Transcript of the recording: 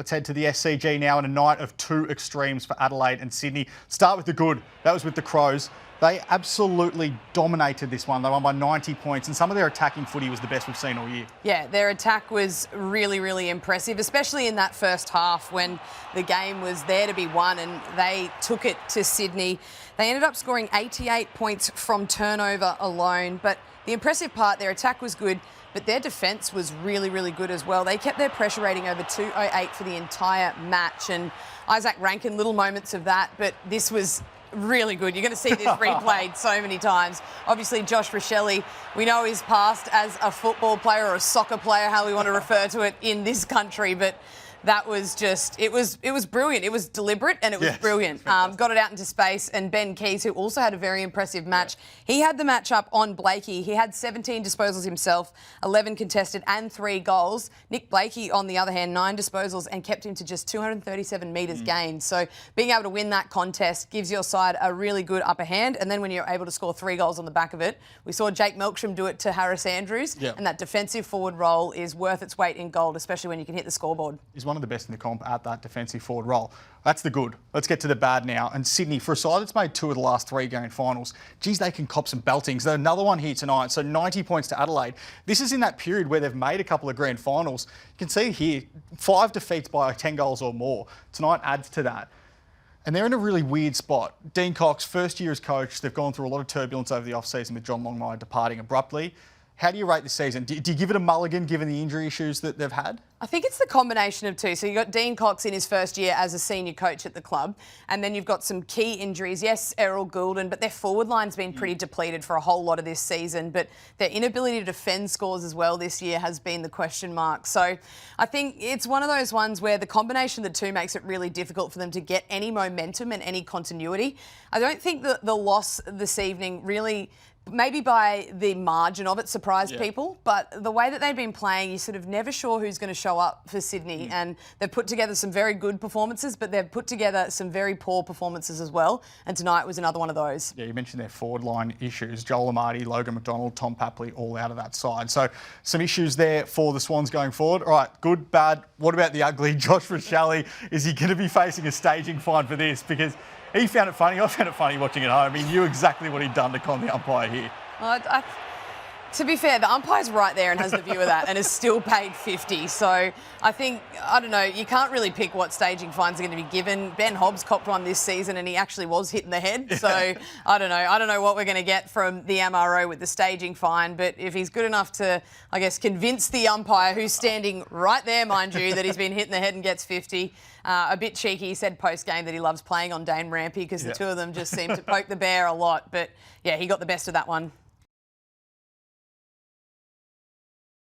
Let's head to the SCG now in a night of two extremes for Adelaide and Sydney. Start with the good. That was with the Crows. They absolutely dominated this one. They won by 90 points, and some of their attacking footy was the best we've seen all year. Yeah, their attack was really, really impressive, especially in that first half when the game was there to be won and they took it to Sydney. They ended up scoring 88 points from turnover alone, but the impressive part, their attack was good, but their defence was really, really good as well. They kept their pressure rating over 208 for the entire match, and Isaac Rankin, little moments of that, but this was really good. You're going to see this replayed so many times. Obviously, Josh Rachele, we know he's passed as a football player or a soccer player, how we want to refer to it in this country, but that was just, it was brilliant. It was deliberate and it was brilliant. Got it out into space, and Ben Keys, who also had a very impressive match, he had the match up on Blakey. He had 17 disposals himself, 11 contested and 3 goals. Nick Blakey, on the other hand, 9 disposals and kept him to just 237 metres gained. So being able to win that contest gives your side a really good upper hand, and then when you're able to score 3 goals on the back of it, we saw Jake Melksham do it to Harris Andrews, and that defensive forward role is worth its weight in gold, especially when you can hit the scoreboard. He's one of the best in the comp at that defensive forward role. That's the good. Let's get to the bad now. And Sydney, for a side that's made 2 of the last 3 grand finals, geez, they can cop some beltings. There's another one here tonight, so 90 points to Adelaide. This is in that period where they've made a couple of grand finals. You can see here, 5 defeats by 10 goals or more. Tonight adds to that. And they're in a really weird spot. Dean Cox, first year as coach, they've gone through a lot of turbulence over the off-season with John Longmire departing abruptly. How do you rate this season? Do you give it a mulligan given the injury issues that they've had? I think it's the combination of two. So you've got Dean Cox in his first year as a senior coach at the club, and then you've got some key injuries. Yes, Errol Goulden, but their forward line's been pretty depleted for a whole lot of this season, but their inability to defend scores as well this year has been the question mark. So I think it's one of those ones where the combination of the two makes it really difficult for them to get any momentum and any continuity. I don't think that the loss this evening really, maybe by the margin of it, surprised people, but the way that they've been playing, you're sort of never sure who's going to show up for Sydney, and they've put together some very good performances, but they've put together some very poor performances as well, and tonight was another one of those. Yeah, you mentioned their forward line issues. Joel Amartey, Logan McDonald, Tom Papley, all out of that side. So some issues there for the Swans going forward. All right, good, bad. What about the ugly? Josh Rachele, is he going to be facing a staging fine for this? Because he found it funny. I found it funny watching at home. He knew exactly what he'd done to con the umpire here. Well, to be fair, the umpire's right there and has the view of that and is still paid 50. So I think, I don't know, you can't really pick what staging fines are going to be given. Ben Hobbs copped one this season and he actually was hit in the head. So I don't know. I don't know what we're going to get from the MRO with the staging fine. But if he's good enough to, I guess, convince the umpire, who's standing right there, mind you, that he's been hit in the head and gets 50. A bit cheeky. He said post-game that he loves playing on Dane Rampy because the two of them just seem to poke the bear a lot. But, yeah, he got the best of that one.